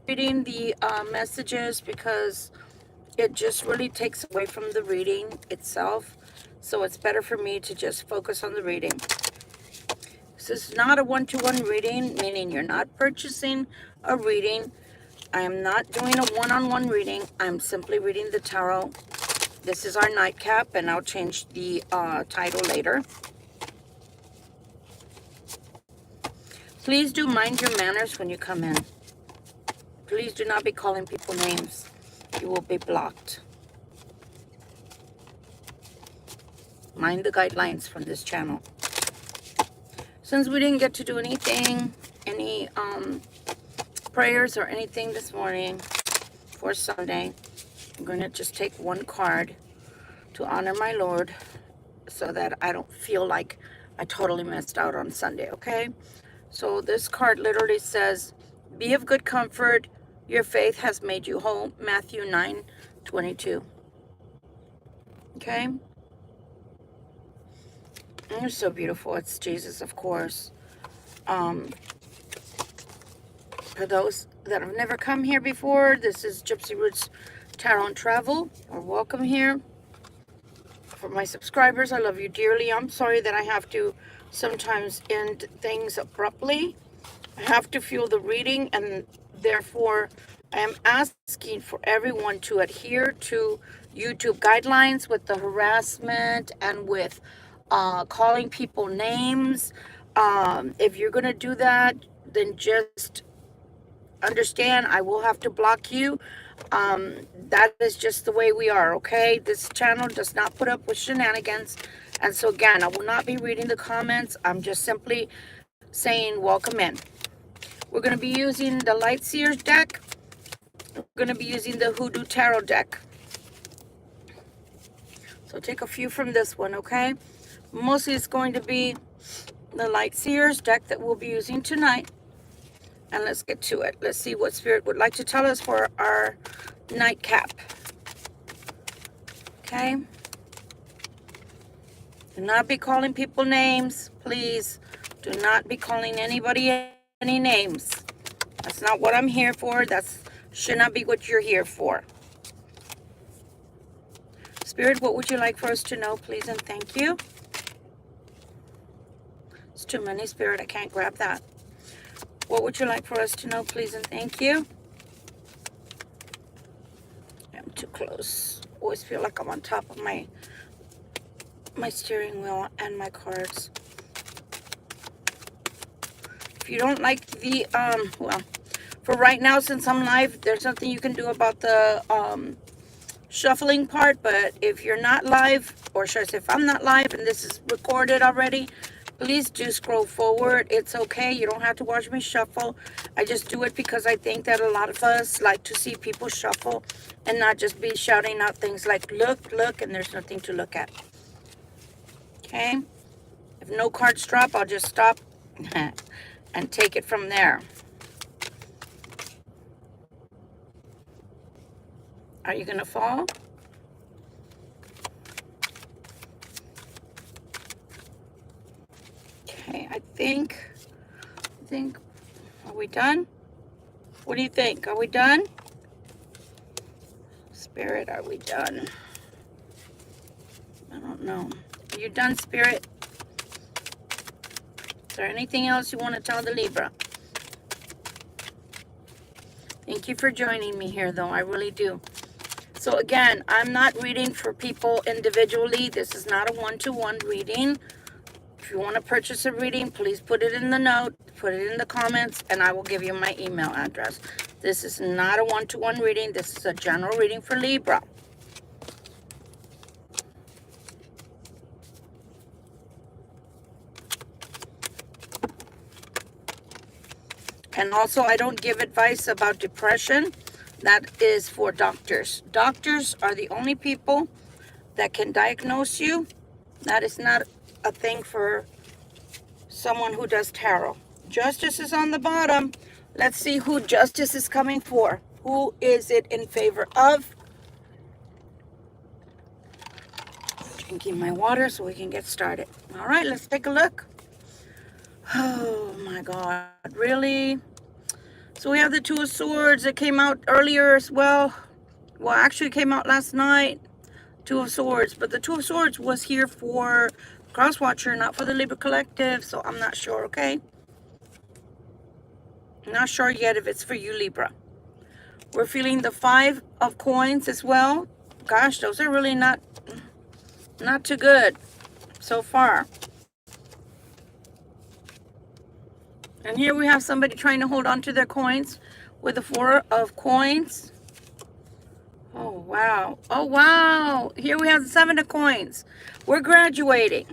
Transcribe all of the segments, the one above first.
reading the messages because it just really takes away from the reading itself. So it's better for me to just focus on the reading. This is not a one-to-one reading, meaning you're not purchasing a reading. I am not doing a one-on-one reading. I'm simply reading the tarot. This is our nightcap, and I'll change the title later. Please do mind your manners when you come in. Please do not be calling people names. You will be blocked. Mind the guidelines from this channel. Since we didn't get to do anything, any prayers or anything this morning for Sunday, I'm going to just take one card to honor my Lord so that I don't feel like I totally messed out on Sunday, okay? So this card literally says, be of good comfort. Your faith has made you whole. Matthew 9:22. Okay? And they're so beautiful. It's Jesus, of course. For those that have never come here before, this is Gypsy Roots Tarot Travel. Or welcome here. For my subscribers, I love you dearly. I'm sorry that I have to sometimes end things abruptly. I have to feel the reading, and therefore I am asking for everyone to adhere to YouTube guidelines with the harassment and with calling people names. If you're going to do that, then just understand I will have to block you. That is just the way we are, okay? This channel does not put up with shenanigans. And so again, I will not be reading the comments. I'm just simply saying welcome in. We're going to be using the Light Seers deck. We're going to be using the Hoodoo Tarot deck. So take a few from this one, okay? Mostly it's going to be the Light Seers deck that we'll be using tonight. And let's get to it. Let's see what Spirit would like to tell us for our nightcap. Okay? Do not be calling people names. Please do not be calling anybody any names. That's not what I'm here for. That should not be what you're here for. Spirit, what would you like for us to know, please, and thank you? It's too many, Spirit. I can't grab that. What would you like for us to know, please, and thank you? I'm too close. Always feel like I'm on top of my steering wheel and my cards. If you don't like the, well, for right now, since I'm live, there's nothing you can do about the shuffling part. But if you're not live, or should I say if I'm not live and this is recorded already, please do scroll forward. It's okay. You don't have to watch me shuffle. I just do it because I think that a lot of us like to see people shuffle and not just be shouting out things like, look, look, and there's nothing to look at. Okay? If no cards drop, I'll just stop and take it from there. Are you going to fall? Okay, I think, are we done? What do you think? Are we done? Spirit, are we done? I don't know. Are you done, Spirit? Is there anything else you want to tell the Libra? Thank you for joining me here, though. I really do. So again, I'm not reading for people individually. This is not a one-to-one reading. If you want to purchase a reading, please put it in the note, put it in the comments, and I will give you my email address. This is not a one-to-one reading. This is a general reading for Libra. And also, I don't give advice about depression. That is for doctors. Doctors are the only people that can diagnose you. That is not a thing for someone who does tarot. Justice is on the bottom. Let's see who justice is coming for. Who is it in favor of? Drinking my water so we can get started. All right, let's take a look. Oh my God, really? So we have the Two of Swords that came out earlier as well. Well, actually came out last night. Two of Swords. But the Two of Swords was here for Crosswatcher, not for the Libra Collective. So I'm not sure, okay? I'm not sure yet if it's for you, Libra. We're feeling the Five of Coins as well. Gosh, those are really not too good so far. And here we have somebody trying to hold on to their coins with the Four of Coins. Oh, wow. Oh, wow. Here we have the Seven of Coins. We're graduating.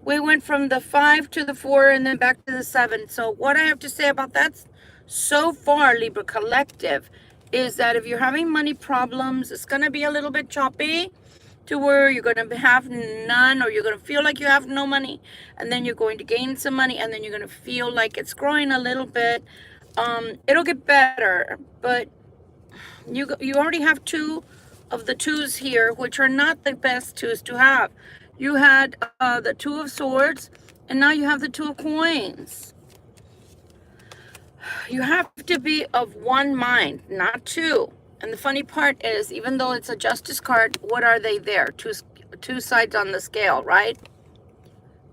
We went from the 5 to the 4 and then back to the 7. So what I have to say about that so far, Libra Collective, is that if you're having money problems, it's going to be a little bit choppy to where you're going to have none, or you're going to feel like you have no money, and then you're going to gain some money, and then you're going to feel like it's growing a little bit. It'll get better, but you already have two of the twos here, which are not the best twos to have. You had the Two of Swords, and now you have the Two of Coins. You have to be of one mind, not two. And the funny part is, even though it's a Justice card, what are they there? Two sides on the scale, right?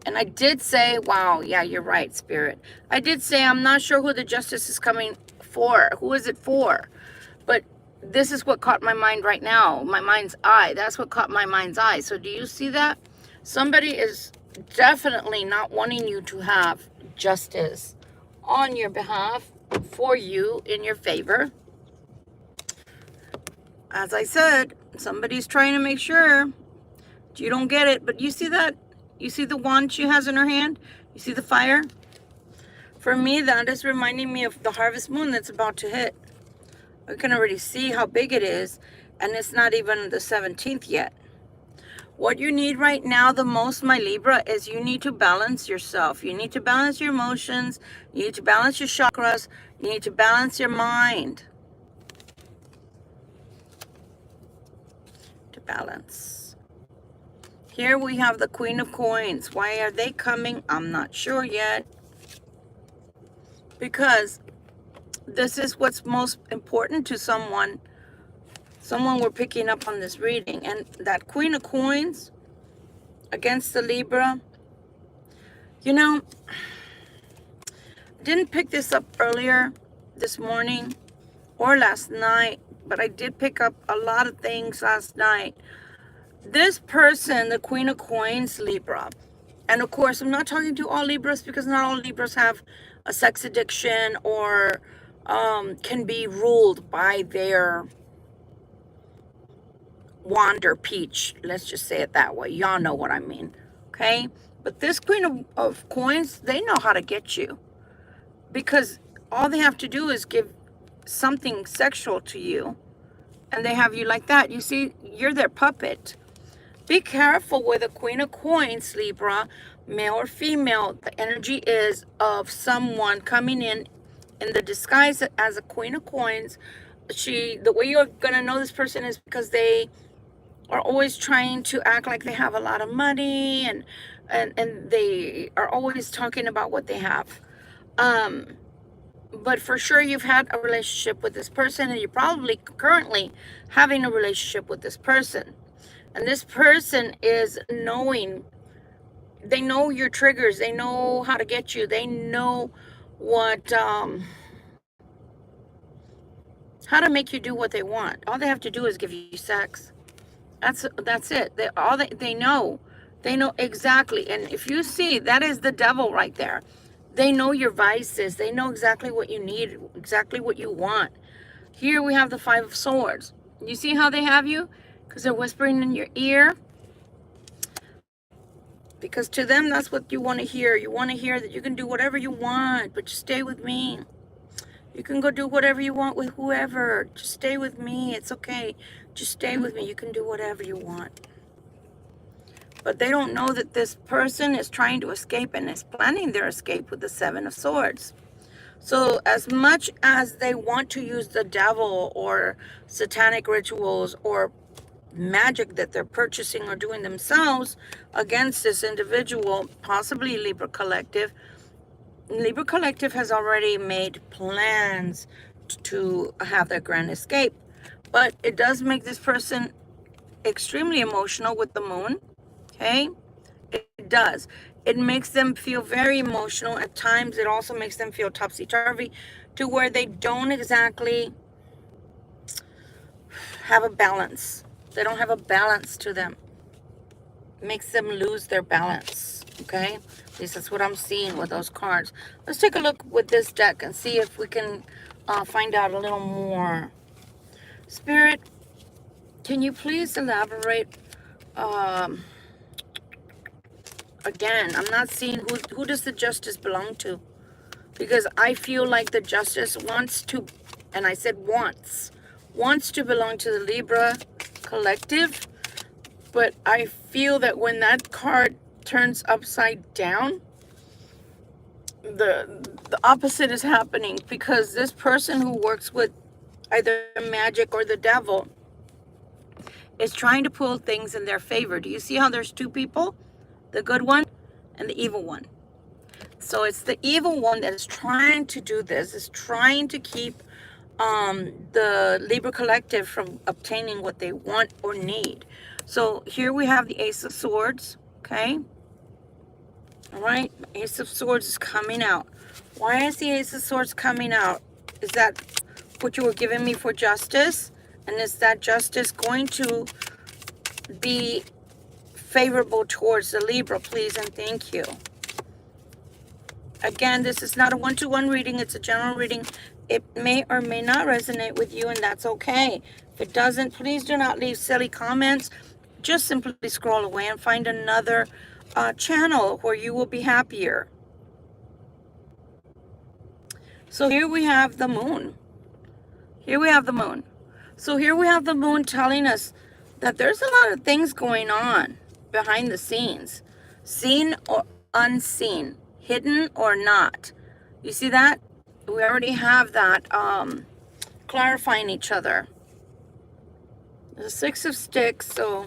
And I did say, wow, yeah, you're right, Spirit. I did say I'm not sure who the Justice is coming for. Who is it for? But this is what caught my mind right now. My mind's eye. That's what caught my mind's eye. So do you see that? Somebody is definitely not wanting you to have justice on your behalf, for you, in your favor. As I said, somebody's trying to make sure you don't get it. But you see that? You see the wand she has in her hand? You see the fire? For me, that is reminding me of the harvest moon that's about to hit. I can already see how big it is, and it's not even the 17th yet. What you need right now the most, my Libra, is you need to balance yourself. You need to balance your emotions. You need to balance your chakras. You need to balance your mind. To balance. Here we have the Queen of Coins. Why are they coming? I'm not sure yet. Because this is what's most important to someone we're picking up on this reading. And that Queen of Coins against the Libra, you know, I didn't pick this up earlier this morning or last night, but I did pick up a lot of things last night. This person, the Queen of Coins, Libra, and of course I'm not talking to all Libras, because not all Libras have a sex addiction or can be ruled by their wand or peach. Let's just say it that way. Y'all know what I mean. Okay? But this Queen of Coins, they know how to get you. Because all they have to do is give something sexual to you, and they have you like that. You see, you're their puppet. Be careful with a Queen of Coins, Libra, male or female. The energy is of someone coming in the disguise as a Queen of Coins. The way you're going to know this person is because they are always trying to act like they have a lot of money, and they are always talking about what they have. But for sure you've had a relationship with this person, and you're probably currently having a relationship with this person. And this person is knowing, they know your triggers, they know how to get you, they know what, how to make you do what they want. All they have to do is give you sex. That's it. They know exactly. And if you see, that is the devil right there. They know your vices. They know exactly what you need, exactly what you want. Here we have the Five of Swords. You see how they have you? Because they're whispering in your ear. Because to them, that's what you want to hear. You want to hear that you can do whatever you want, but just stay with me. You can go do whatever you want with whoever. Just stay with me. It's okay. Just stay with me. You can do whatever you want. But they don't know that this person is trying to escape and is planning their escape with the Seven of Swords. So as much as they want to use the devil or satanic rituals or magic that they're purchasing or doing themselves against this individual, possibly Libra Collective, Libra Collective has already made plans to have their grand escape, but it does make this person extremely emotional with the moon. Okay, it does. It makes them feel very emotional. At times, it also makes them feel topsy-turvy to where they don't exactly have a balance. They don't have a balance to them. It makes them lose their balance. Okay, at least that's what I'm seeing with those cards. Let's take a look with this deck and see if we can find out a little more. Spirit, can you please elaborate? Again, I'm not seeing who does the justice belong to, because I feel like the justice wants to, and I said wants to belong to the Libra Collective, but I feel that when that card turns upside down, the opposite is happening, because this person who works with either magic or the devil is trying to pull things in their favor. Do you see how there's two people? The good one and the evil one. So it's the evil one that is trying to do this, is trying to keep the Libra Collective from obtaining what they want or need. So here we have the Ace of Swords, okay? All right, Ace of Swords is coming out. Why is the Ace of Swords coming out? Is that what you were giving me for justice? And is that justice going to be favorable towards the Libra, please and thank you? Again, this is not a one-to-one reading. It's a general reading. It may or may not resonate with you, and that's okay. If it doesn't, please do not leave silly comments. Just simply scroll away and find another channel where you will be happier. So here we have the moon. Here we have the moon. So here we have the moon telling us that there's a lot of things going on behind the scenes. Seen or unseen. Hidden or not. You see that? We already have that clarifying each other. The Six of Sticks. So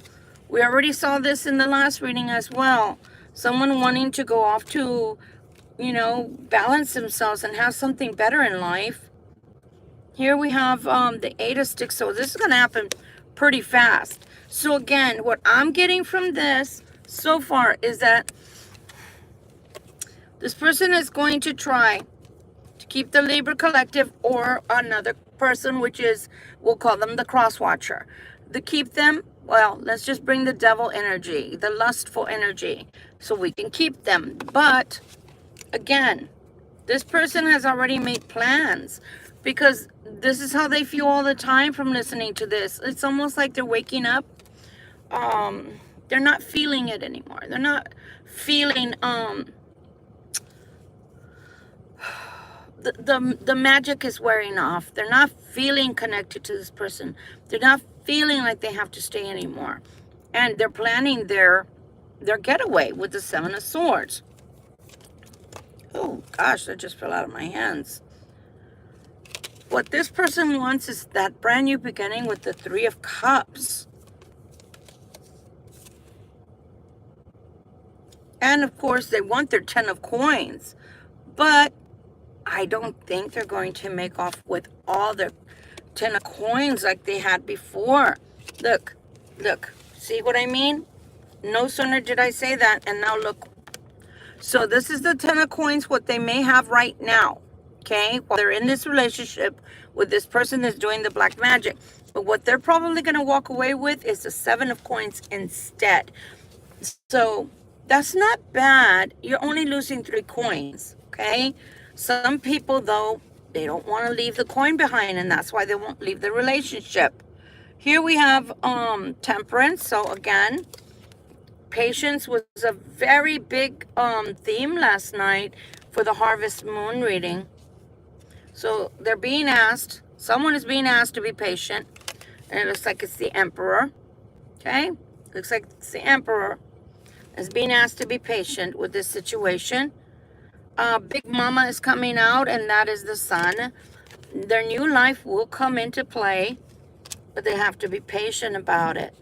we already saw this in the last reading as well. Someone wanting to go off to, you know, balance themselves and have something better in life. Here we have the Eight of Sticks. So this is going to happen pretty fast. So again, what I'm getting from this so far is that this person is going to try to keep the Libra Collective or another person, which is, we'll call them the cross watcher. To keep them, well, let's just bring the devil energy, the lustful energy, so we can keep them. But again, this person has already made plans, because this is how they feel all the time from listening to this. It's almost like they're waking up. They're not feeling it anymore. They're not feeling the magic is wearing off. They're not feeling connected to this person. They're not feeling like they have to stay anymore. And they're planning their getaway with the Seven of Swords. Oh gosh, that just fell out of my hands. What this person wants is that brand new beginning with the Three of Cups. And of course, they want their 10 of Coins. But I don't think they're going to make off with all their 10 of Coins like they had before. Look, look. See what I mean? No sooner did I say that, and now look. So this is the 10 of Coins, what they may have right now. Okay? While they're in this relationship with this person that's doing the black magic. But what they're probably going to walk away with is the 7 of Coins instead. So that's not bad. You're only losing 3 coins. Okay? Some people, though, they don't want to leave the coin behind, and that's why they won't leave the relationship. Here we have Temperance. So again, patience was a very big theme last night for the Harvest Moon reading. So they're being asked, someone is being asked to be patient, and it looks like it's the Emperor. Okay? Looks like it's the Emperor is being asked to be patient with this situation. Big Mama is coming out, and that is the Sun. Their new life will come into play, but they have to be patient about it.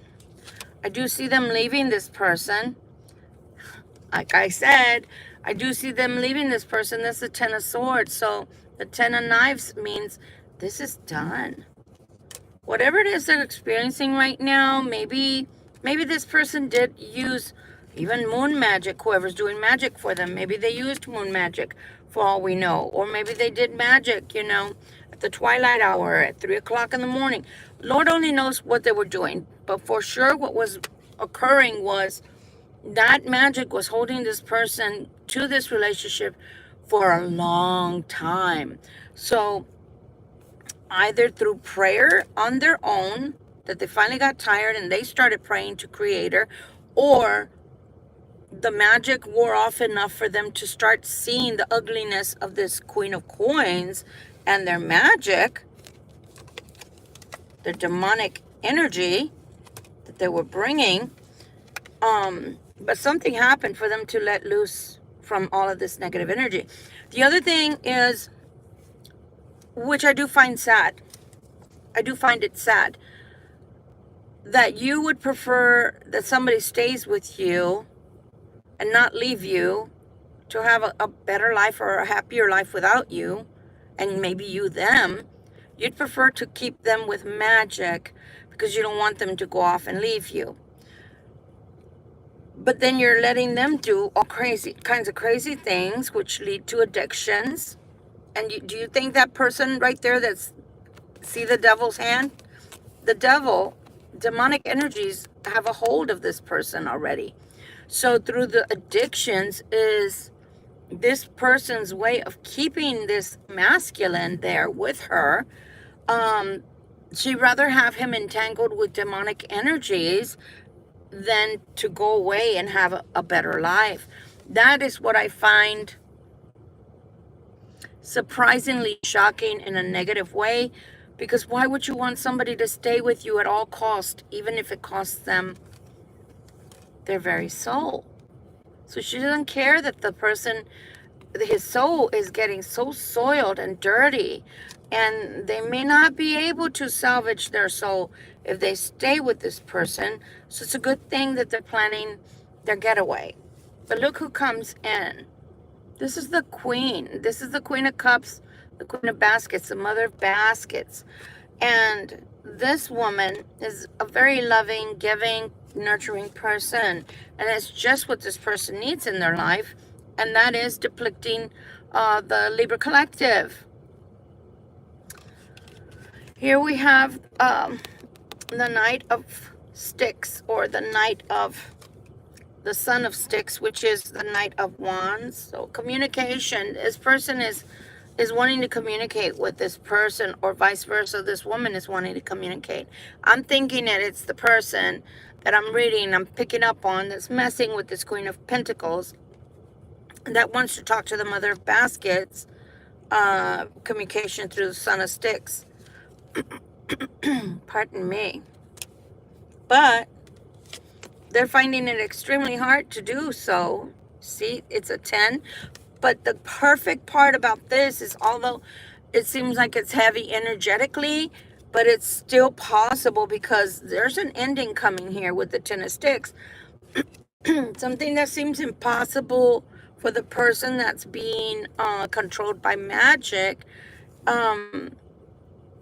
I do see them leaving this person. Like I said, I do see them leaving this person. That's the Ten of Swords. So the Ten of Knives means this is done. Whatever it is they're experiencing right now, maybe this person did use even moon magic, whoever's doing magic for them. Maybe they used moon magic for all we know. Or maybe they did magic, you know, at the twilight hour, at 3 o'clock in the morning. Lord only knows what they were doing. But for sure what was occurring was that magic was holding this person to this relationship for a long time. So either through prayer on their own, that they finally got tired and they started praying to Creator, or the magic wore off enough for them to start seeing the ugliness of this Queen of Coins and their magic, their demonic energy that they were bringing. But something happened for them to let loose from all of this negative energy. The other thing is, which I do find sad, I do find it sad, that you would prefer that somebody stays with you and not leave you to have a better life or a happier life without you, and maybe you them. You'd prefer to keep them with magic because you don't want them to go off and leave you. But then you're letting them do all kinds of crazy things, which lead to addictions. And do you think that person right there see the devil's hand? The devil, demonic energies have a hold of this person already. So through the addictions is this person's way of keeping this masculine there with her. She'd rather have him entangled with demonic energies than to go away and have a better life. That is what I find surprisingly shocking in a negative way, because why would you want somebody to stay with you at all cost, even if it costs them their very soul? So she doesn't care that the person, his soul is getting so soiled and dirty, and they may not be able to salvage their soul if they stay with this person. So it's a good thing that they're planning their getaway. But look who comes in. This is the Queen. This is the Queen of Cups, the Queen of Baskets, the Mother of Baskets. And this woman is a very loving, giving, nurturing person. And it's just what this person needs in their life. And that is depicting the Libra Collective. Here we have the Knight of Sticks, or the Knight of the Son of Sticks, which is the Knight of Wands. So communication. This person is wanting to communicate with this person, or vice versa. This woman is wanting to communicate. I'm thinking that it's the person that I'm reading, I'm picking up on, that's messing with this Queen of Pentacles, that wants to talk to the Mother of Baskets. Communication through the Son of Sticks. Pardon me. But they're finding it extremely hard to do so. See, it's a 10. But the perfect part about this is, although it seems like it's heavy energetically, but it's still possible, because there's an ending coming here with the 10 of Sticks. Something that seems impossible for the person that's being controlled by magic.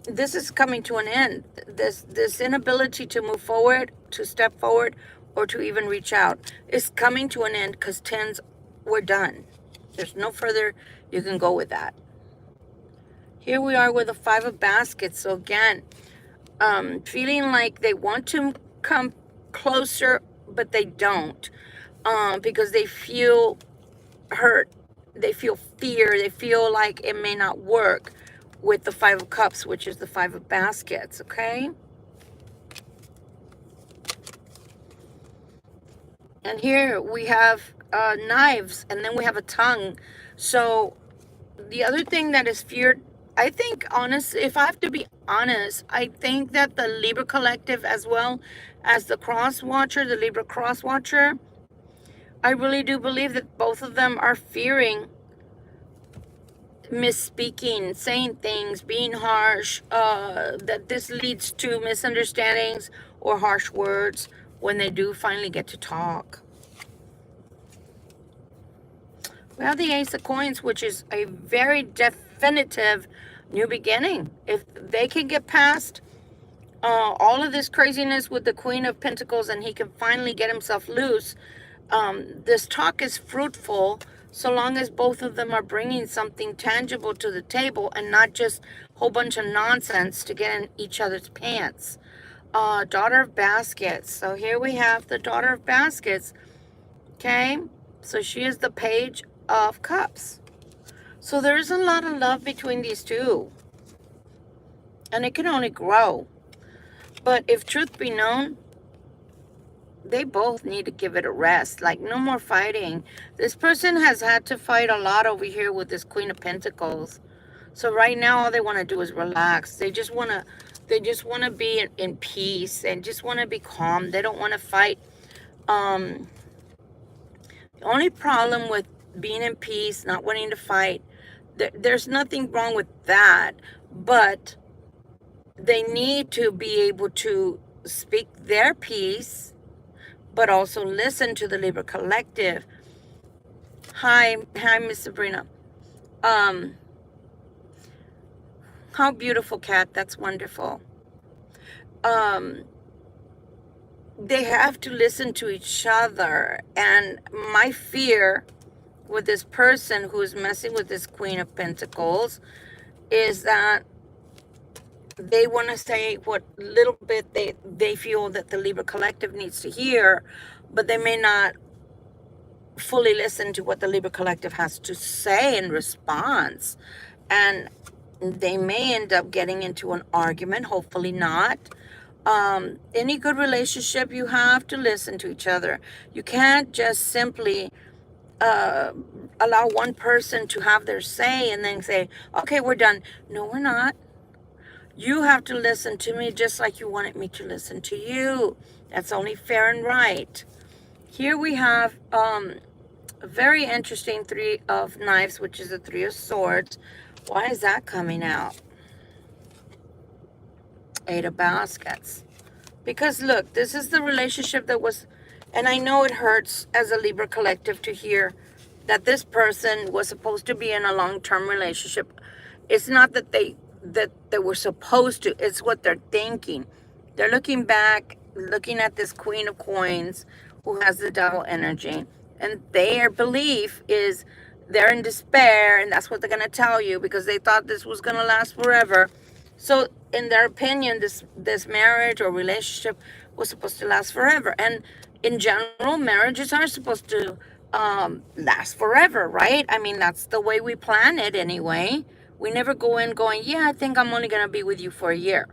This is coming to an end. This inability to move forward, to step forward, or to even reach out is coming to an end, because 10s were done. There's no further you can go with that. Here we are with the 5 of Baskets. So again, feeling like they want to come closer, but they don't, because they feel hurt, they feel fear, they feel like it may not work with the 5 of Cups, which is the 5 of Baskets. Okay, and here we have knives, and then we have a tongue. So the other thing that is feared, I think, honest, if I have to be honest, I think that the Libra Collective, as well as the Cross Watcher, the Libra Cross Watcher, I really do believe that both of them are fearing misspeaking, saying things, being harsh, that this leads to misunderstandings or harsh words when they do finally get to talk. We have the Ace of Coins, which is a very definitive new beginning. If they can get past all of this craziness with the Queen of Pentacles and he can finally get himself loose, this talk is fruitful so long as both of them are bringing something tangible to the table and not just a whole bunch of nonsense to get in each other's pants. Daughter of Baskets. So here we have the Daughter of Baskets. Okay, so she is the Page of Cups. So there's a lot of love between these two, and it can only grow. But if truth be known, they both need to give it a rest. Like, no more fighting. This person has had to fight a lot over here with this Queen of Pentacles. So right now, all they want to do is relax. They just want to be in peace and just want to be calm. They don't want to fight. The only problem with being in peace, not wanting to fight, there's nothing wrong with that, but they need to be able to speak their piece, but also listen to the Libra Collective. Hi, Miss Sabrina. How beautiful, cat. That's wonderful. They have to listen to each other. And my fear with this person who is messing with this Queen of Pentacles is that they want to say what little bit they feel that the Libra Collective needs to hear, but they may not fully listen to what the Libra Collective has to say in response. And they may end up getting into an argument, hopefully not. Any good relationship, you have to listen to each other. You can't just simply allow one person to have their say and then say, okay, we're done. No, we're not. You have to listen to me just like you wanted me to listen to you. That's only fair and right. Here we have a very interesting Three of Knives, which is a Three of Swords. Why is that coming out? Eight of Baskets. Because look, this is the relationship that was, and I know it hurts as a Libra Collective to hear that this person was supposed to be in a long-term relationship. It's not that they were supposed to, it's what they're thinking. They're looking back, looking at this Queen of Coins who has the Devil energy, and their belief is they're in despair, and that's what they're going to tell you because they thought this was going to last forever. So in their opinion, this marriage or relationship was supposed to last forever. And in general, marriages are supposed to last forever, right? I mean, that's the way we plan it anyway. We never go in going, yeah, I think I'm only going to be with you for a year.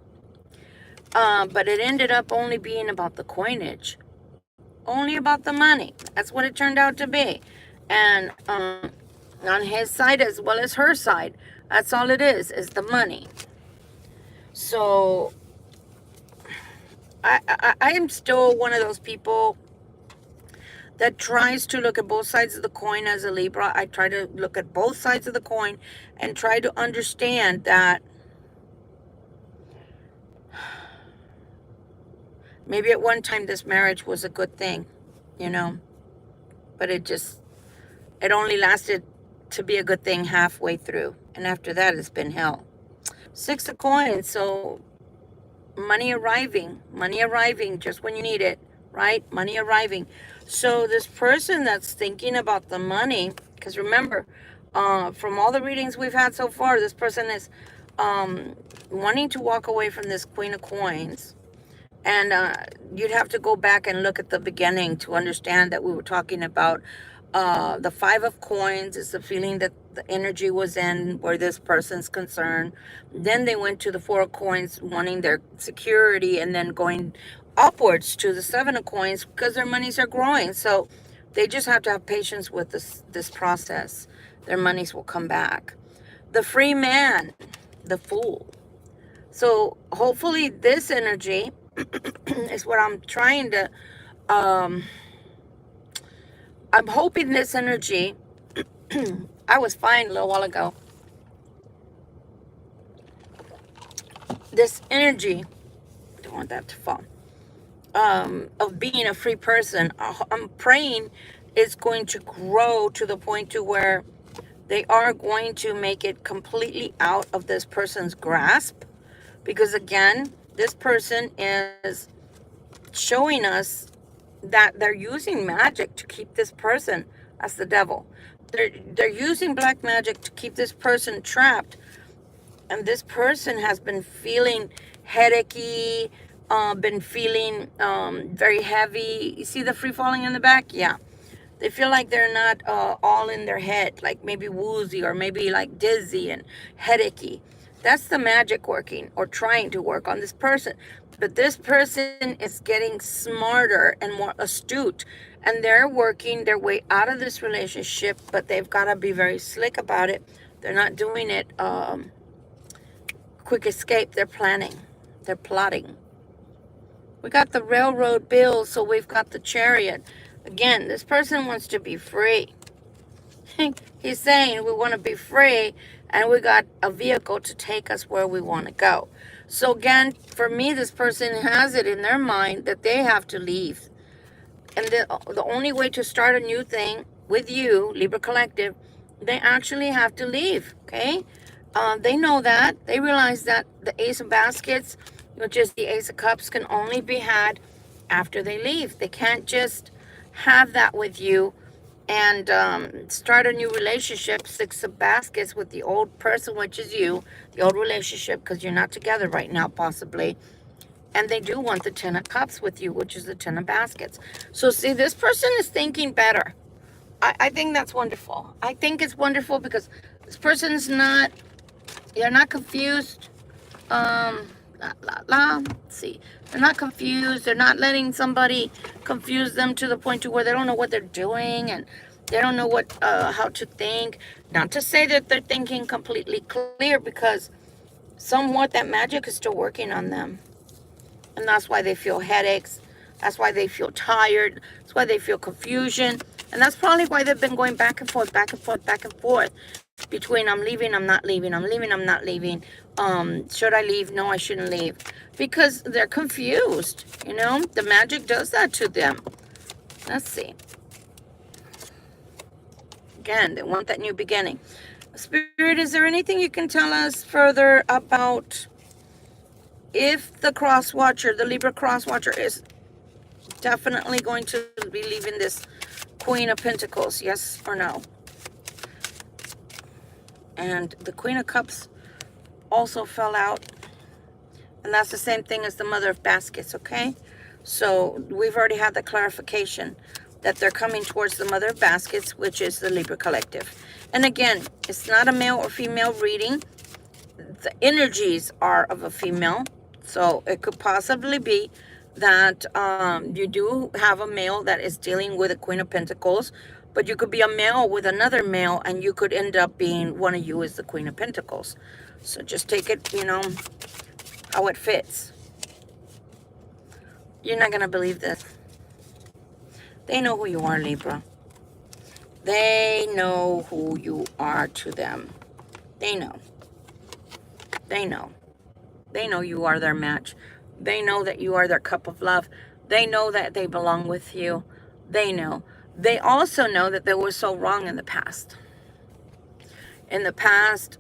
But it ended up only being about the coinage. Only about the money. That's what it turned out to be. And on his side as well as her side, that's all it is the money. So I am still one of those people that tries to look at both sides of the coin as a Libra. I try to look at both sides of the coin and try to understand that maybe at one time this marriage was a good thing, you know, but it only lasted to be a good thing halfway through. And after that, it's been hell. Six of Coins. So money arriving just when you need it, right? Money arriving. So this person that's thinking about the money, because remember, from all the readings we've had so far, this person is wanting to walk away from this Queen of Coins. And you'd have to go back and look at the beginning to understand that we were talking about the Five of Coins is the feeling that the energy was in where this person's concerned. Then they went to the Four of Coins wanting their security, and then going upwards to the Seven of Coins because their monies are growing. So they just have to have patience with this process. Their monies will come back. The Free Man, the Fool. So hopefully this energy is what I'm trying to I'm hoping this energy I was fine a little while ago. This energy, I don't want that to fall, of being a free person. I'm praying is going to grow to the point to where they are going to make it completely out of this person's grasp. Because again, this person is showing us that they're using magic to keep this person as the devil. They're using black magic to keep this person trapped, and this person has been feeling headachy, been feeling very heavy. You see the free falling in the back? Yeah. They feel like they're not all in their head, like maybe woozy or maybe like dizzy and headachy. That's the magic working or trying to work on this person. But this person is getting smarter and more astute, and they're working their way out of this relationship, but they've got to be very slick about it. They're not doing it quick escape. They're planning. They're plotting. We got the railroad bill, so we've got the chariot. Again, this person wants to be free. He's saying we want to be free, and we got a vehicle to take us where we want to go. So again, for me, this person has it in their mind that they have to leave. And the only way to start a new thing with you, Libra Collective, they actually have to leave, okay? They know that. They realize that the Ace of Baskets, which is the Ace of Cups, can only be had after they leave. They can't just have that with you and start a new relationship, Six of Baskets, with the old person, which is you, the old relationship, because you're not together right now, possibly. And they do want the Ten of Cups with you, which is the Ten of Baskets. So see, this person is thinking better. I think that's wonderful. I think it's wonderful because this person's not, they're not confused. Let's see. They're not confused. They're not letting somebody confuse them to the point to where they don't know what they're doing and they don't know what how to think. Not to say that they're thinking completely clear, because somewhat that magic is still working on them. And that's why they feel headaches. That's why they feel tired. That's why they feel confusion. And that's probably why they've been going back and forth, back and forth, back and forth between I'm leaving, I'm not leaving, I'm leaving, I'm not leaving. Should I leave? No, I shouldn't leave. Because they're confused, you know? The magic does that to them. Let's see. Again, they want that new beginning. Spirit, is there anything you can tell us further about if the cross watcher, the Libra cross watcher, is definitely going to be leaving this Queen of Pentacles? Yes or no? And the Queen of Cups also fell out. And that's the same thing as the Mother of Baskets, okay? So we've already had the clarification that they're coming towards the Mother of Baskets, which is the Libra Collective. And again, it's not a male or female reading. The energies are of a female. So it could possibly be that you do have a male that is dealing with a Queen of Pentacles, but you could be a male with another male, and you could end up being one of you is the Queen of Pentacles. So just take it, you know, how it fits. You're not going to believe this. They know who you are, Libra. They know who you are to them. They know. They know. They know you are their match. They know that you are their cup of love. They know that they belong with you. They know. They also know that they were so wrong in the past. In the past,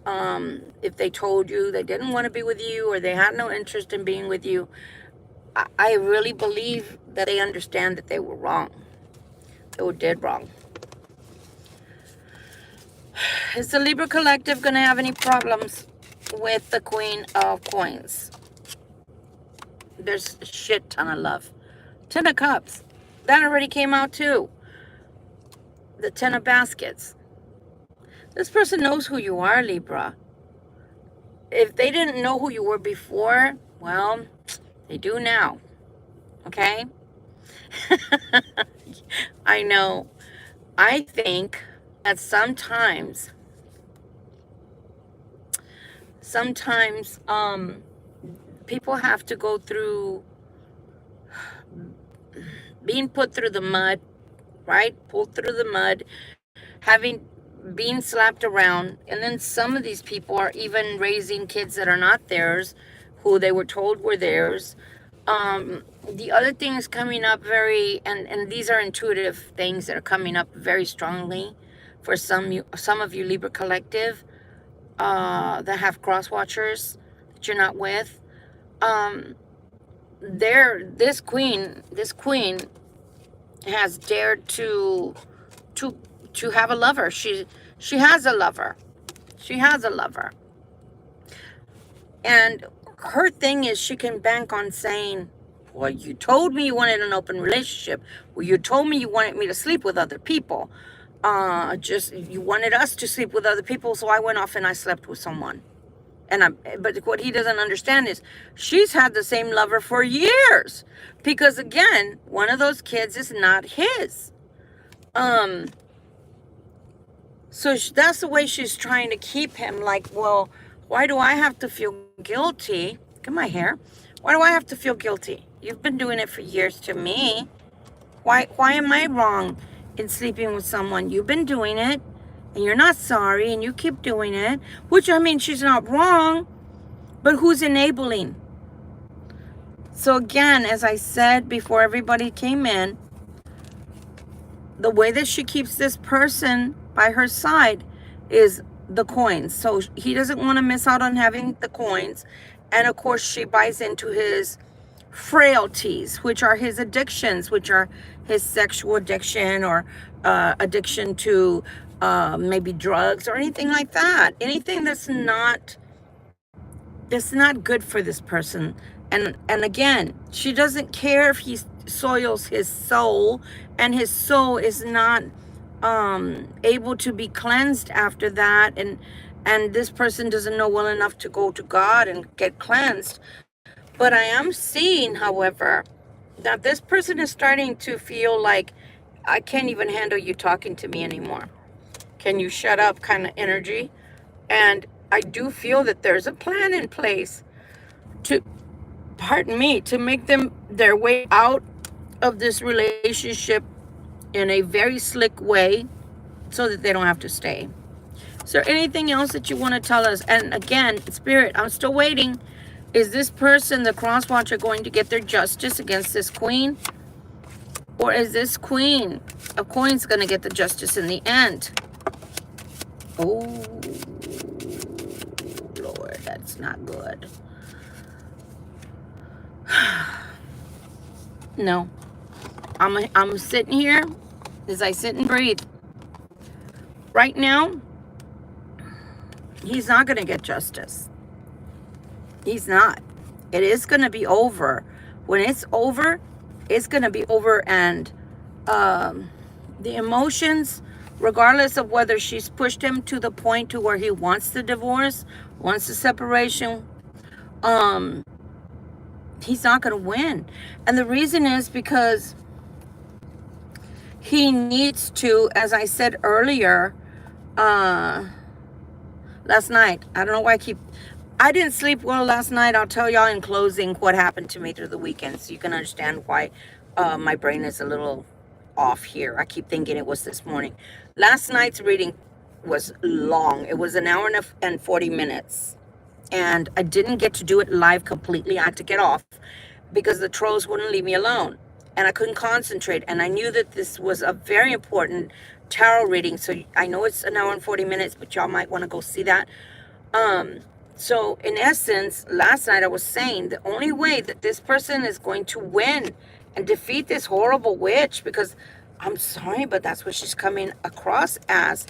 if they told you they didn't want to be with you or they had no interest in being with you, I really believe that they understand that they were wrong. They were dead wrong. Is the Libra Collective going to have any problems with the Queen of Coins? There's a shit ton of love. Ten of Cups. That already came out too. The Ten of Baskets. This person knows who you are, Libra. If they didn't know who you were before, well, they do now. Okay? I know. I think that sometimes people have to go through being put through the mud, right? Pulled through the mud, being slapped around, and then some of these people are even raising kids that are not theirs, who they were told were theirs. The other thing is coming up very, and these are intuitive things that are coming up very strongly for some of you Libra collective that have cross watchers that you're not with. This queen has dared to have a lover. She has a lover. She has a lover. And her thing is she can bank on saying, well, you told me you wanted an open relationship. Well, you told me you wanted me to sleep with other people. You wanted us to sleep with other people, so I went off and I slept with someone. But what he doesn't understand is she's had the same lover for years. Because again, one of those kids is not his. So that's the way she's trying to keep him. Like, well, why do I have to feel guilty? Look at my hair. Why do I have to feel guilty? You've been doing it for years to me. Why am I wrong in sleeping with someone? You've been doing it, and you're not sorry, and you keep doing it. Which, I mean, she's not wrong, but who's enabling? So again, as I said before everybody came in, the way that she keeps this person by her side is the coins. So he doesn't want to miss out on having the coins. And of course, she buys into his frailties, which are his addictions, which are his sexual addiction or addiction to maybe drugs or anything like that. Anything that's not good for this person. And again, she doesn't care if he soils his soul, and his soul is not able to be cleansed after that, and this person doesn't know well enough to go to God and get cleansed. But I am seeing, however, that this person is starting to feel like, I can't even handle you talking to me anymore. Can you shut up kind of energy? And I do feel that there's a plan in place to, pardon me, to make them their way out of this relationship in a very slick way so that they don't have to stay. Is there anything else that you want to tell us? And again, Spirit, I'm still waiting. Is this person, the cross watcher, going to get their justice against this queen? Or is this queen of coins going to get the justice in the end? Oh, Lord, that's not good. No. I'm sitting here as I sit and breathe. Right now, he's not going to get justice. He's not. It is going to be over. When it's over, it's going to be over. And the emotions, regardless of whether she's pushed him to the point to where he wants the divorce, wants the separation, he's not going to win. And the reason is because he needs to, as I said earlier, last night, I don't know why I didn't sleep well last night. I'll tell y'all in closing what happened to me through the weekend, so you can understand why my brain is a little off here. I keep thinking it was this morning. Last night's reading was long. It was an hour and 40 minutes. And I didn't get to do it live completely. I had to get off because the trolls wouldn't leave me alone. And I couldn't concentrate. And I knew that this was a very important tarot reading. So I know it's an hour and 40 minutes, but y'all might want to go see that. So in essence, last night I was saying the only way that this person is going to win and defeat this horrible witch, because I'm sorry, but that's what she's coming across as.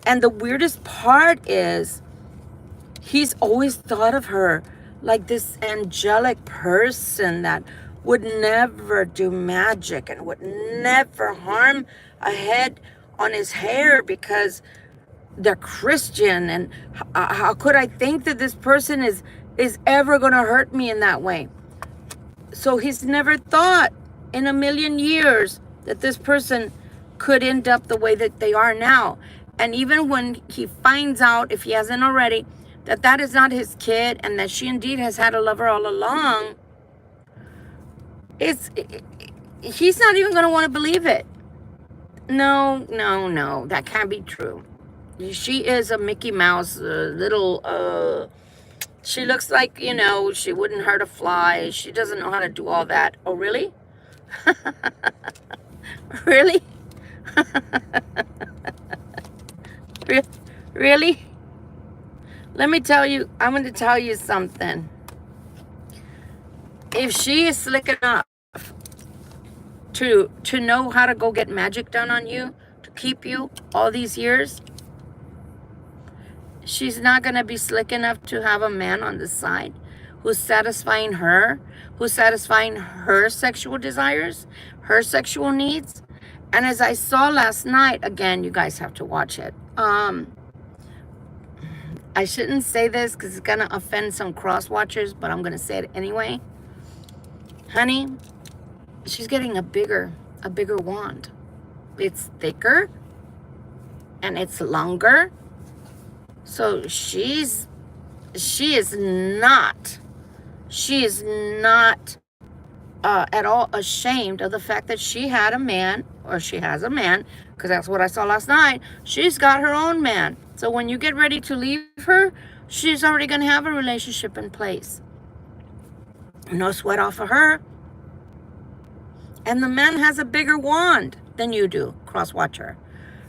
And the weirdest part is he's always thought of her like this angelic person that would never do magic and would never harm a head on his hair because they're Christian. And how could I think that this person is ever going to hurt me in that way? So he's never thought in a million years that this person could end up the way that they are now. And even when he finds out, if he hasn't already, that that is not his kid and that she indeed has had a lover all along, he's not even going to want to believe it. No, that can't be true. She is a Mickey Mouse little She looks like, you know, she wouldn't hurt a fly. She doesn't know how to do all that. Oh, really? Really? Really? Let me tell you, I'm going to tell you something. If she is slick enough to know how to go get magic done on you, to keep you all these years, she's not going to be slick enough to have a man on the side who's satisfying her, who's satisfying her sexual desires, her sexual needs. And as I saw last night, again, you guys have to watch it. I shouldn't say this because it's going to offend some cross-watchers, but I'm going to say it anyway. Honey, she's getting a bigger wand. It's thicker and it's longer. So she is not at all ashamed of the fact that she had a man, or she has a man, because that's what I saw last night. She's got her own man. So when you get ready to leave her, she's already going to have a relationship in place. No sweat off of her. And the man has a bigger wand than you do, cross-watcher.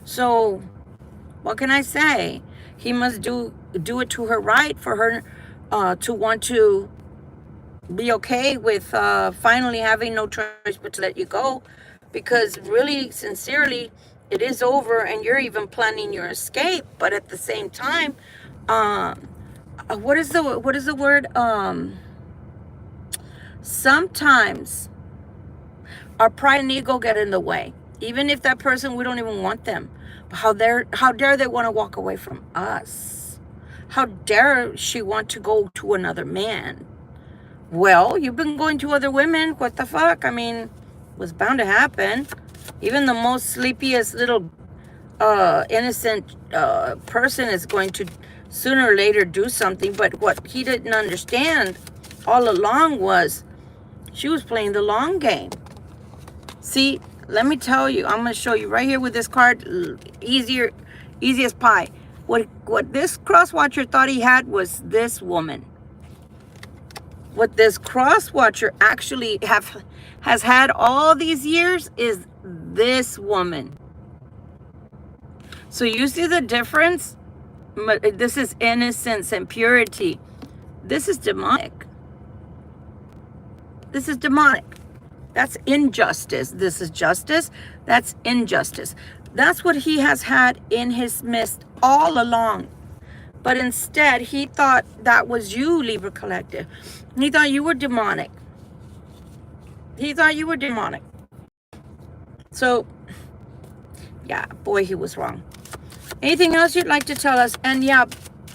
So what can I say? He must do it to her right for her to want to be okay with finally having no choice but to let you go. Because really, sincerely, it is over and you're even planning your escape. But at the same time, what is the word? Sometimes our pride and ego get in the way. Even if that person, we don't even want them. How dare they want to walk away from us? How dare she want to go to another man? Well, you've been going to other women. What the fuck? I mean, it was bound to happen. Even the most sleepiest little innocent person is going to sooner or later do something. But what he didn't understand all along was she was playing the long game. See, let me tell you, I'm going to show you right here with this card, easy as pie. What this cross-watcher thought he had was this woman. What this cross-watcher actually has had all these years is this woman. So you see the difference? This is innocence and purity. This is demonic. This is demonic. That's injustice. This is justice. That's injustice. That's what he has had in his midst all along. But instead, he thought that was you, Libra Collective. He thought you were demonic. He thought you were demonic. So, yeah, boy, he was wrong. Anything else you'd like to tell us? And yeah,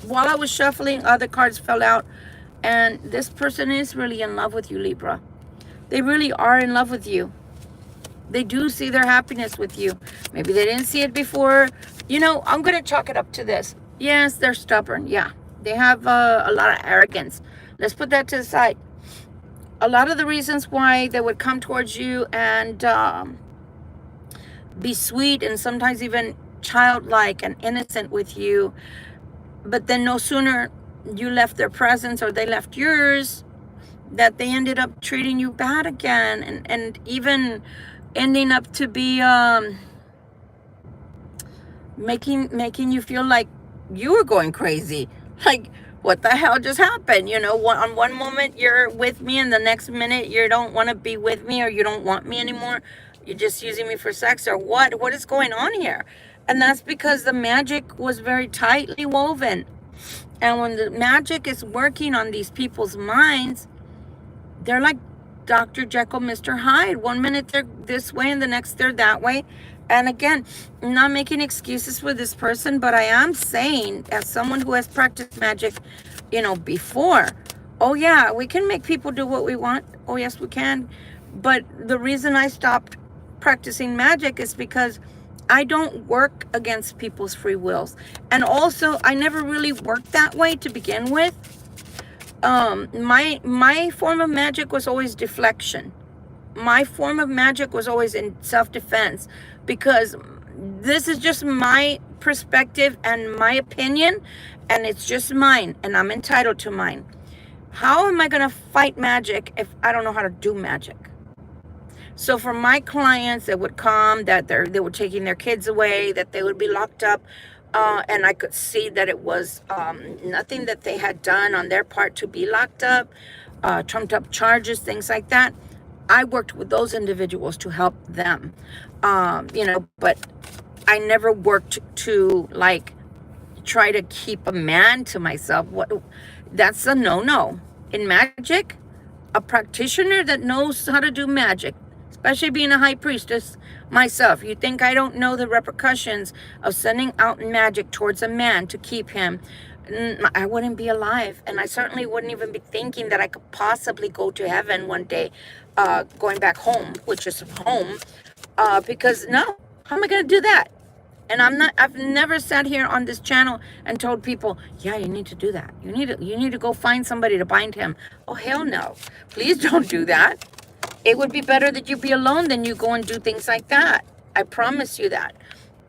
while I was shuffling, other cards fell out. And this person is really in love with you, Libra. They really are in love with you. They do see their happiness with you. Maybe they didn't see it before. You know, I'm going to chalk it up to this. Yes, they're stubborn. Yeah, they have a lot of arrogance. Let's put that to the side. A lot of the reasons why they would come towards you and be sweet and sometimes even childlike and innocent with you, but then no sooner you left their presence or they left yours, that they ended up treating you bad again, and even ending up to be making you feel like you were going crazy. Like, what the hell just happened? You know, on one moment you're with me and the next minute you don't want to be with me, or you don't want me anymore. You're just using me for sex, or what is going on here? And that's because the magic was very tightly woven. And when the magic is working on these people's minds, they're like Dr. Jekyll, Mr. Hyde. One minute they're this way and the next they're that way. And again, I'm not making excuses for this person, but I am saying, as someone who has practiced magic, you know, before, oh yeah, we can make people do what we want. Oh yes, we can. But the reason I stopped practicing magic is because I don't work against people's free wills. And also, I never really worked that way to begin with. My form of magic was always deflection. My form of magic was always in self-defense, because this is just my perspective and my opinion, and it's just mine, and I'm entitled to mine. How am I going to fight magic if I don't know how to do magic? So for my clients that would come, that they were taking their kids away, that they would be locked up, and I could see that it was nothing that they had done on their part to be locked up, trumped up charges, things like that. I worked with those individuals to help them, but I never worked to like try to keep a man to myself. That's a no-no. In magic, a practitioner that knows how to do magic, especially being a high priestess myself, you think I don't know the repercussions of sending out magic towards a man to keep him? I wouldn't be alive, and I certainly wouldn't even be thinking that I could possibly go to heaven one day, going back home, which is home, because no, how am I going to do that? And I've never sat here on this channel and told people, yeah, you need to do that. You need to go find somebody to bind him. Oh, hell no. Please don't do that. It would be better that you be alone than you go and do things like that. I promise you that.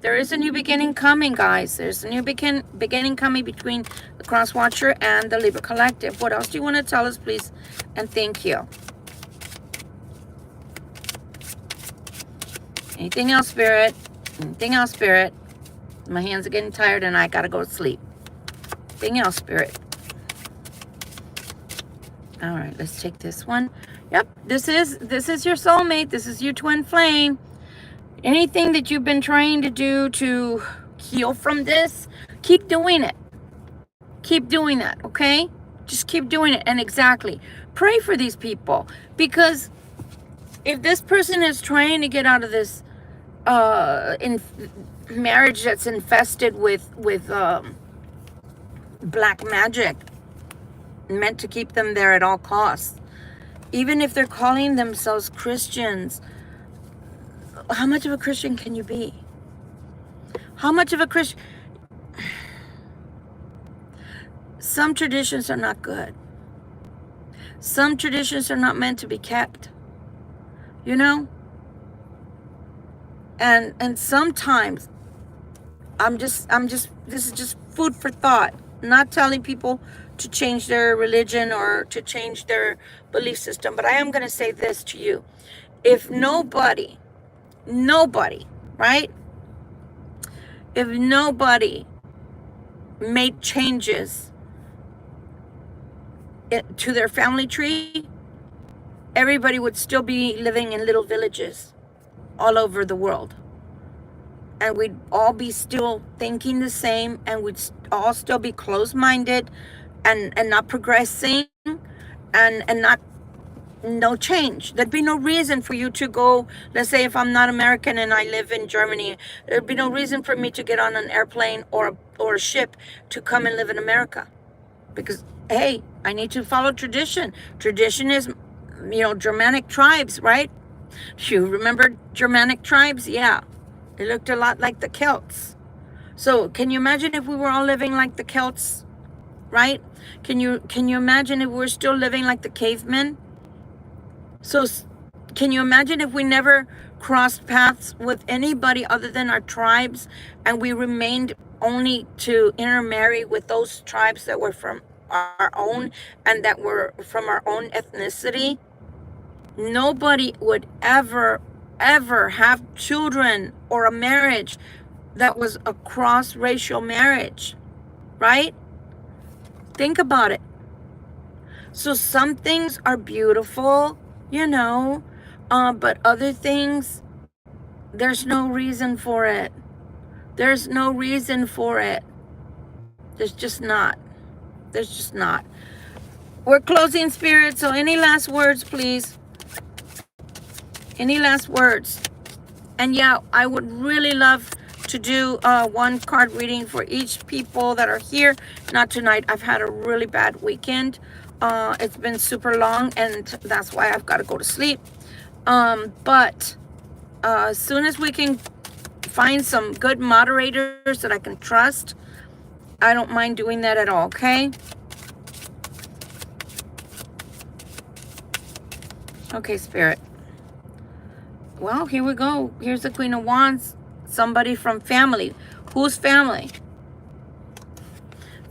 There is a new beginning coming, guys. There's a new beginning coming between the Cross Watcher and the Libra Collective. What else do you want to tell us, please? And thank you. Anything else, Spirit? Anything else, Spirit? My hands are getting tired and I gotta go to sleep. Anything else, Spirit? All right, let's take this one. Yep, this is your soulmate. This is your twin flame. Anything that you've been trying to do to heal from this, keep doing it. Keep doing that, okay? Just keep doing it. And exactly, pray for these people, because if this person is trying to get out of this in marriage that's infested with black magic, meant to keep them there at all costs, even if they're calling themselves Christians, how much of a Christian can you be? How much of a Christian? Some traditions are not good. Some traditions are not meant to be kept. You know? And sometimes this is just food for thought. I'm not telling people to change their religion or to change their belief system, but I am going to say this to you. If nobody, right? If nobody made changes to their family tree, everybody would still be living in little villages all over the world. And we'd all be still thinking the same, and we'd all still be closed-minded and not progressing and not no change. There'd be no reason for you to go. Let's say if I'm not American and I live in Germany, there'd be no reason for me to get on an airplane or a ship to come and live in America, because hey, I need to follow tradition. Tradition is, Germanic tribes, right? You remember Germanic tribes? Yeah, it looked a lot like the Celts. So can you imagine if we were all living like the Celts, right? Can you imagine if we're still living like the cavemen? So can you imagine if we never crossed paths with anybody other than our tribes, and we remained only to intermarry with those tribes that were from our own and that were from our own ethnicity? Nobody would ever have children or a marriage that was a cross-racial marriage, right? Think about it. So some things are beautiful, but other things, there's no reason for it. There's no reason for it. There's just not. We're closing, Spirit, so any last words, please? Any last words? And yeah, I would really love to do one card reading for each people that are here. Not tonight. I've had a really bad weekend. It's been super long, and that's why I've got to go to sleep. But as soon as we can find some good moderators that I can trust, I don't mind doing that at all, okay? Okay, Spirit. Well, here we go. Here's the Queen of Wands. Somebody from family. Who's family?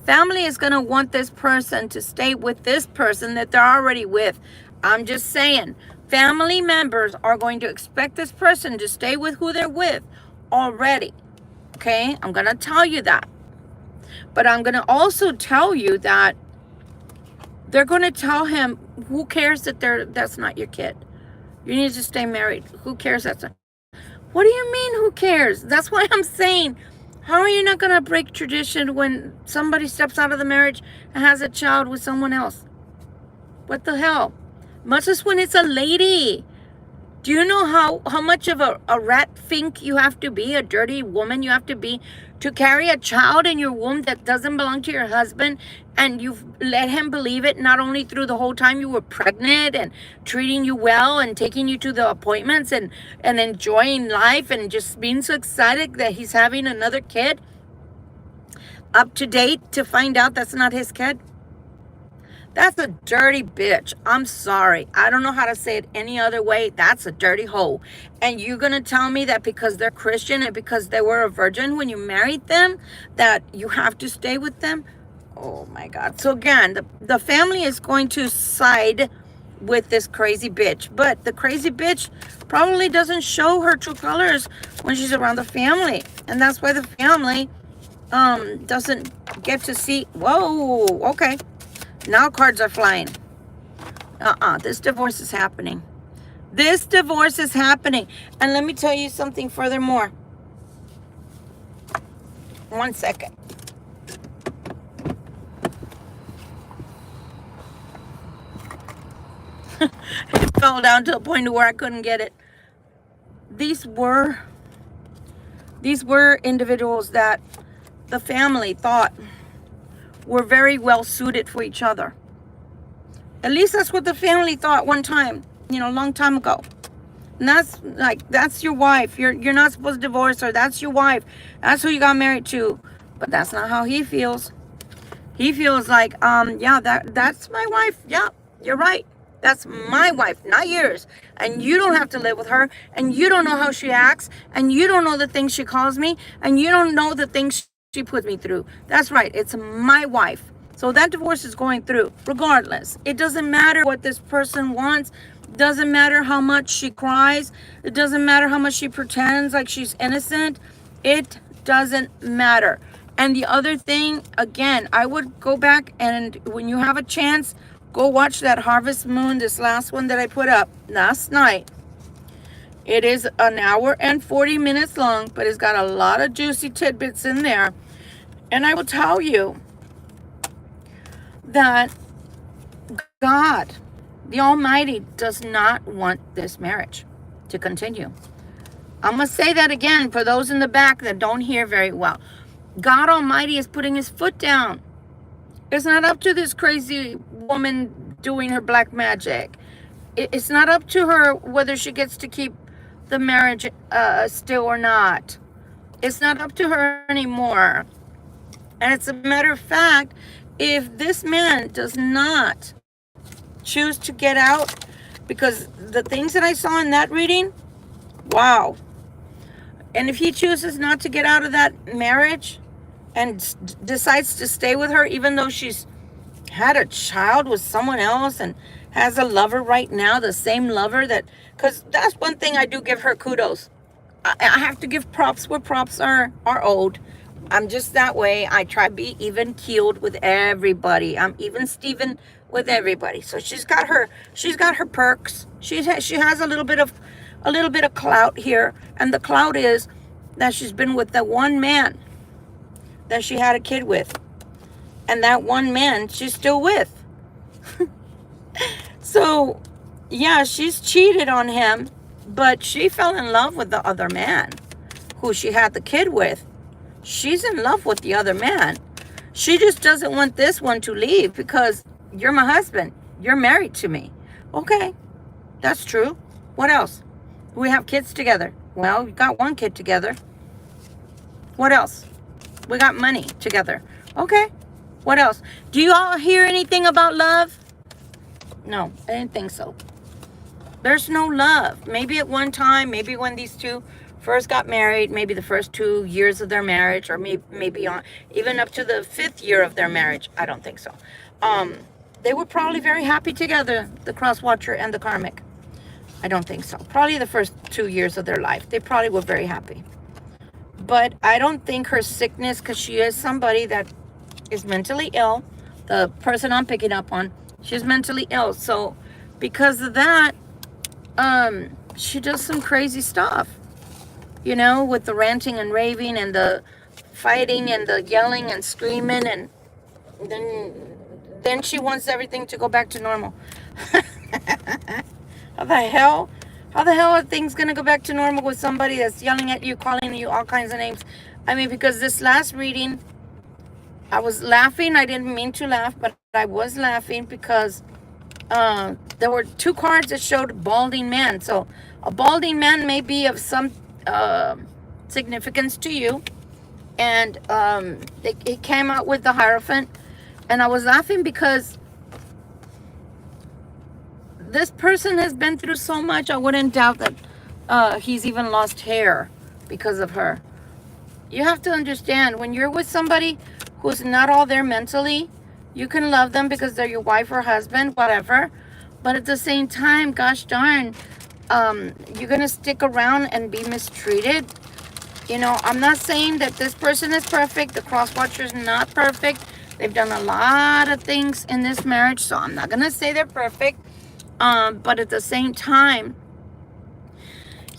Family is going to want this person to stay with this person that they're already with. I'm just saying, family members are going to expect this person to stay with who they're with already. Okay? I'm going to tell you that. But I'm going to also tell you that they're going to tell him, who cares that that's not your kid? You need to stay married. Who cares that's not? What do you mean, who cares? That's why I'm saying, how are you not going to break tradition when somebody steps out of the marriage and has a child with someone else? What the hell? Much as when it's a lady. Do you know how much of a rat fink you have to be, a dirty woman you have to be, to carry a child in your womb that doesn't belong to your husband, and you've let him believe it not only through the whole time you were pregnant and treating you well and taking you to the appointments and enjoying life and just being so excited that he's having another kid, up to date to find out that's not his kid? That's a dirty bitch. I'm sorry. I don't know how to say it any other way. That's a dirty hoe. And you're going to tell me that because they're Christian and because they were a virgin when you married them, that you have to stay with them? Oh my God. So again, the family is going to side with this crazy bitch. But the crazy bitch probably doesn't show her true colors when she's around the family. And that's why the family doesn't get to see. Whoa, okay. Now cards are flying. This divorce is happening. This divorce is happening. And let me tell you something furthermore. One second. It fell down to a point where I couldn't get it. These were individuals that the family thought were very well suited for each other. At least that's what the family thought one time, a long time ago. And that's your wife. You're not supposed to divorce her. That's your wife. That's who you got married to. But that's not how he feels. He feels like, yeah, that's my wife. Yeah, you're right. That's my wife, not yours. And you don't have to live with her. And you don't know how she acts. And you don't know the things she calls me. And you don't know the things she put me through. That's right. It's my wife. So that divorce is going through regardless. It doesn't matter what this person wants. It doesn't matter how much she cries. It doesn't matter how much she pretends like she's innocent. It doesn't matter. And the other thing, again, I would go back and when you have a chance, go watch that Harvest Moon, this last one that I put up last night. It is an hour and 40 minutes long, but it's got a lot of juicy tidbits in there. And I will tell you that God, the Almighty, does not want this marriage to continue. I'm going to say that again for those in the back that don't hear very well. God Almighty is putting his foot down. It's not up to this crazy woman doing her black magic. It's not up to her whether she gets to keep the marriage still or not. It's not up to her anymore. And it's a matter of fact, if this man does not choose to get out, because the things that I saw in that reading, wow. And if he chooses not to get out of that marriage and decides to stay with her, even though she's had a child with someone else and has a lover right now, the same lover that, because that's one thing I do give her kudos. I have to give props where props are owed. I'm just that way. I try to be even keeled with everybody. I'm even Steven with everybody. So she's got her perks. She has a little bit of clout here, and the clout is that she's been with the one man that she had a kid with, and that one man she's still with. So yeah, she's cheated on him, but she fell in love with the other man who she had the kid with. She's in love with the other man. She just doesn't want this one to leave because you're my husband. You're married to me. Okay, that's true. What else? We have kids together. Well, we got one kid together. What else? We got money together. Okay, what else? Do you all hear anything about love? No, I didn't think so. There's no love. Maybe at one time, maybe when these two first got married, maybe the first 2 years of their marriage, or maybe on even up to the 5th year of their marriage. I don't think so. They were probably very happy together, the cross watcher and the karmic. I don't think so. Probably the first 2 years of their life, they probably were very happy. But I don't think her sickness, because she is somebody that is mentally ill. The person I'm picking up on, she's mentally ill. So because of that, she does some crazy stuff, you know, with the ranting and raving and the fighting and the yelling and screaming, and then she wants everything to go back to normal. How the hell are things gonna go back to normal with somebody that's yelling at you, calling you all kinds of names? I mean, because this last reading, I was laughing. I didn't mean to laugh, but I was laughing because there were 2 cards that showed balding man. So a balding man may be of some significance to you. And it came out with the Hierophant. And I was laughing because this person has been through so much. I wouldn't doubt that he's even lost hair because of her. You have to understand, when you're with somebody who's not all there mentally, you can love them because they're your wife or husband, whatever. But at the same time, gosh darn, you're going to stick around and be mistreated. You know, I'm not saying that this person is perfect. The cross watcher is not perfect. They've done a lot of things in this marriage, so I'm not going to say they're perfect. But at the same time,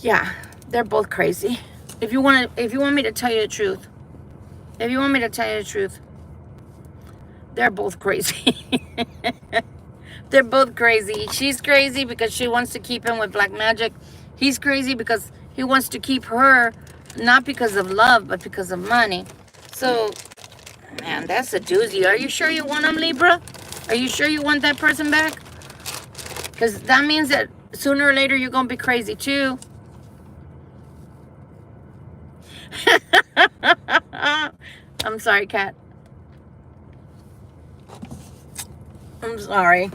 yeah, they're both crazy. If you want me to tell you the truth, they're both crazy. They're both crazy. She's crazy because she wants to keep him with black magic. He's crazy because he wants to keep her, not because of love, but because of money. So, man, that's a doozy. Are you sure you want him, Libra? Are you sure you want that person back? Because that means that sooner or later you're going to be crazy too. I'm sorry, Kat. I'm sorry.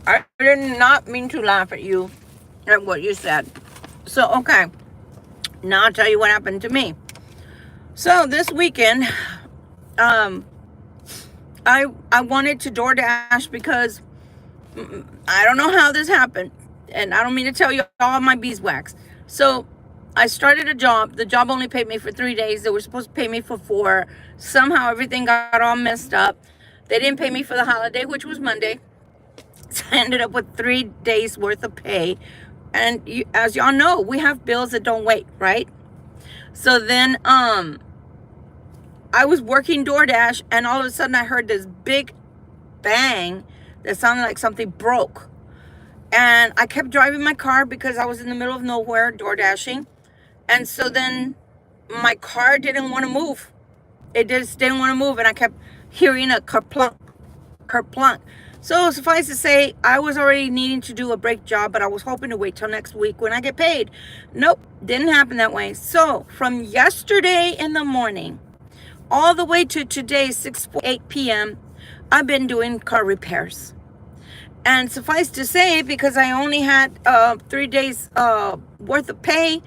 I did not mean to laugh at you, at what you said. So, okay. Now I'll tell you what happened to me. So, this weekend, I wanted to DoorDash because I don't know how this happened. And I don't mean to tell you all my beeswax. So, I started a job. The job only paid me for 3 days. They were supposed to pay me for 4. Somehow everything got all messed up. They didn't pay me for the holiday, which was Monday. So I ended up with 3 days worth of pay. And as y'all know, we have bills that don't wait, right? So then I was working DoorDash, and all of a sudden I heard this big bang that sounded like something broke. And I kept driving my car because I was in the middle of nowhere DoorDashing. And so then my car didn't want to move. It just didn't want to move. And I kept hearing a kerplunk, kerplunk. So suffice to say, I was already needing to do a brake job, but I was hoping to wait till next week when I get paid. Nope, didn't happen that way. So from yesterday in the morning all the way to today, 6:08 p.m., I've been doing car repairs. And suffice to say, because I only had 3 days worth of pay,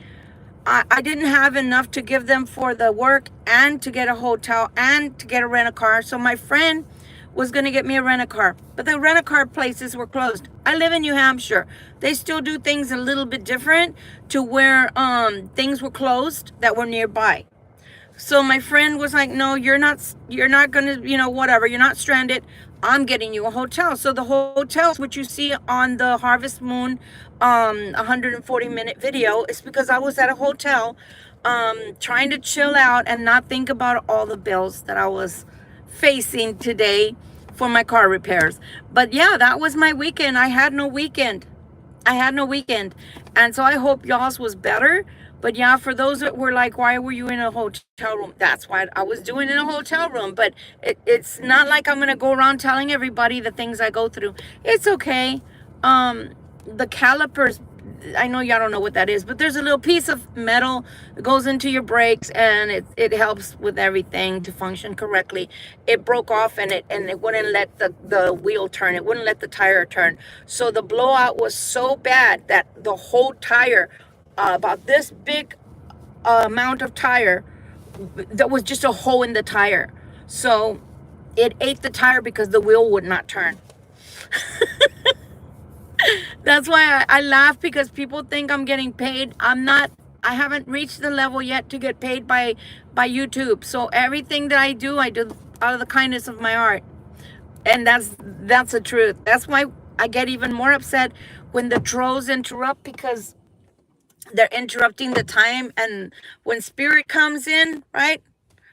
I didn't have enough to give them for the work and to get a hotel and to get a rent-a-car. So my friend was going to get me a rent-a-car. But the rent-a-car places were closed. I live in New Hampshire. They still do things a little bit different to where things were closed that were nearby. So my friend was like, no, you're not going to, you know, whatever. You're not stranded. I'm getting you a hotel. So the hotel, which you see on the Harvest Moon 140-minute video, is because I was at a hotel trying to chill out and not think about all the bills that I was facing today for my car repairs. But yeah, that was my weekend. I had no weekend. And so I hope y'all's was better. But yeah, for those that were like, why were you in a hotel room? That's why I was doing in a hotel room. But it's not like I'm going to go around telling everybody the things I go through. It's okay. The calipers, I know y'all don't know what that is, but there's a little piece of metal that goes into your brakes, and it helps with everything to function correctly. It broke off, and it wouldn't let the wheel turn. It wouldn't let the tire turn. So the blowout was so bad that the whole tire, about this big amount of tire that was just a hole in the tire. So it ate the tire because the wheel would not turn. That's why I laugh, because people think I'm getting paid. I'm not. I haven't reached the level yet to get paid by YouTube. So everything that I do out of the kindness of my heart. And that's the truth. That's why I get even more upset when the trolls interrupt, because they're interrupting the time. And when spirit comes in, right?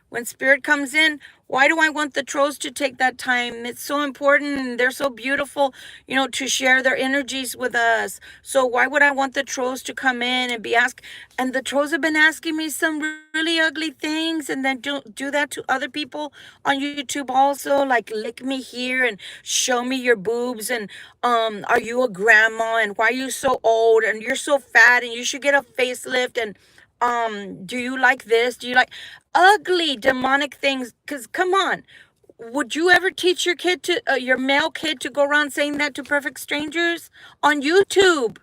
When spirit comes in, why do I want the trolls to take that time? It's so important, and they're so beautiful, to share their energies with us. So why would I want the trolls to come in and be asked? And the trolls have been asking me some really ugly things, and then do that to other people on YouTube also, like lick me here and show me your boobs, and are you a grandma, and why are you so old, and you're so fat, and you should get a facelift, and do you like this? Do you like ugly demonic things? Because come on, would you ever teach your kid to your male kid to go around saying that to perfect strangers on YouTube?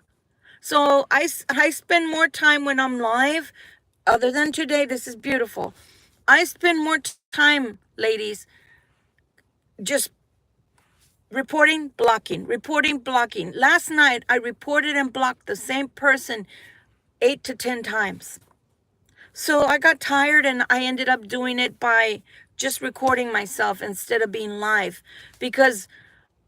So I spend more time when I'm live, other than today. This is beautiful. I spend more time, ladies, just reporting, blocking, reporting, blocking. Last night I reported and blocked the same person 8 to 10 times. So I got tired, and I ended up doing it by just recording myself instead of being live. Because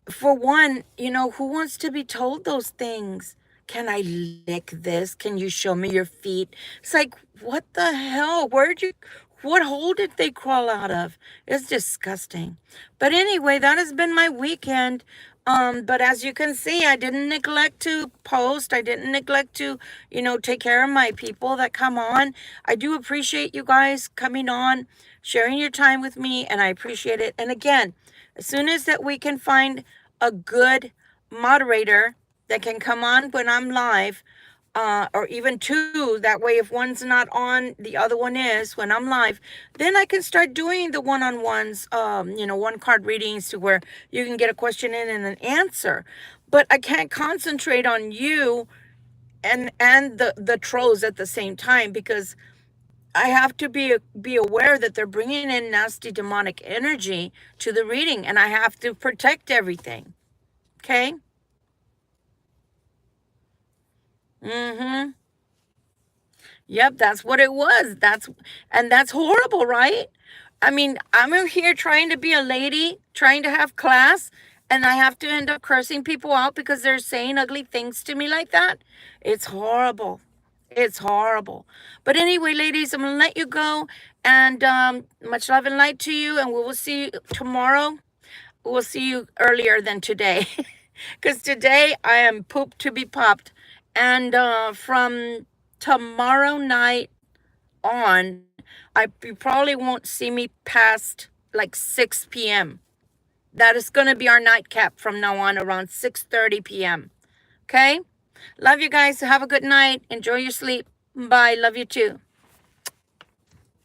for one, who wants to be told those things? Can I lick this? Can you show me your feet? It's like, what the hell? What hole did they crawl out of? It's disgusting. But anyway, that has been my weekend. But as you can see, I didn't neglect to post. I didn't neglect to, take care of my people that come on. I do appreciate you guys coming on, sharing your time with me, and I appreciate it. And again, as soon as that we can find a good moderator that can come on when I'm live, or even two, that way if one's not on, the other one is when I'm live, then I can start doing the one-on-ones, one card readings, to where you can get a question in and an answer. But I can't concentrate on you and the trolls at the same time, because I have to be aware that they're bringing in nasty demonic energy to the reading, and I have to protect everything. Okay? Mm-hmm. Yep, that's what it was. That's horrible, right? I mean, I'm over here trying to be a lady, trying to have class, and I have to end up cursing people out because they're saying ugly things to me like that. It's horrible. It's horrible. But anyway, ladies, I'm gonna let you go, and much love and light to you, and we will see you tomorrow. We'll see you earlier than today, because today I am pooped to be popped. And from tomorrow night on, you probably won't see me past like 6 p.m. That is going to be our nightcap from now on, around 6:30 p.m. Okay? Love you guys. Have a good night. Enjoy your sleep. Bye. Love you too.